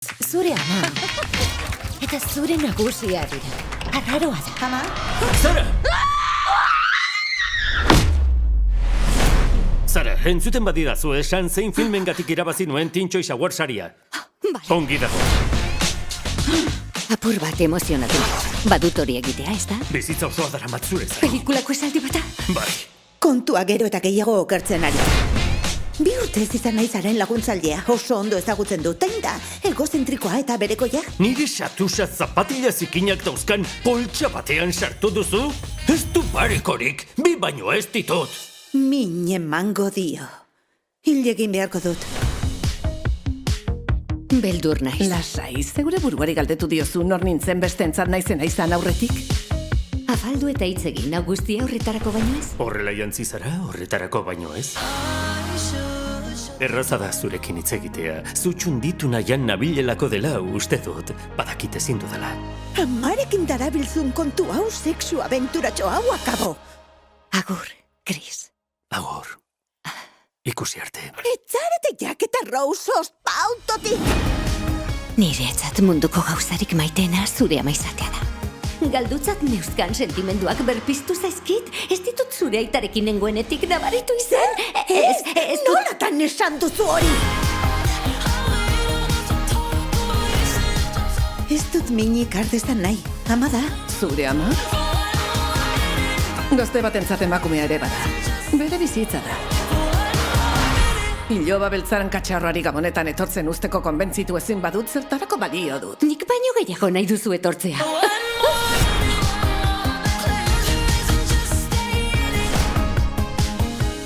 Zure ama. Eta zure nagusia dira. Arraroa da. Ama? Zara! Zara, entzuten badidazu esan zein filmengatik irabazi nuen Tintxo Isaguar saria. Ongi dago. Apur bat emozionatu. Badut hori egitea, ez da? Bizitza osoa daramat zure zain. Pelikulako esaldi bata? Bai. Kontua gero eta gehiago okertzen ari. 2 urtez izan nahi zaren laguntzailea, oso ondo ezagutzen dut, zein da, egozentrikoa eta berekoia? Nire xatusa zapatila zikinak dauzkan poltsa batean sartu duzu? Ez du parekorik, 2 baino ez ditut. Min emango dio. Hil egin beharko dut. Beldur naiz. Lasai, zeure buruari galdetu diozu nor nintzen bestentzat naizena izan aurretik? Afaldu eta hitz egin, hau guztia horretarako baino ez? Horrela jantzi zara, horretarako baino ez? Erraza da zurekin hitz egitea, zutxunditu nahian nabilelako dela uste dut, badakit ezin dudala. Amarekin darabilzun kontu hau sexu abenturatxo hau akabo. Agur, Chris. Agur. Ikusi arte. Etzarete jak eta Rose ospautotik! Niretzat munduko gauzarik maiteena zure ama izatea da. Galdutzat neuzkan sentimenduak berpiztu zaizkit, ez ditut zure aitarekin nengoenetik nabaritu izan. Ez dut... Nolatan esan duzu hori? Ez dut minik ardezan nahi, ama da. Zure ama? Gazte batentzat emakumea ere bada. Bere bizitza da. Iloba beltzaran katxarroari gabonetan etortzen usteko konbentzitu ezin badut, zertarako balio dut. Nik baino gehiago nahi duzu etortzea.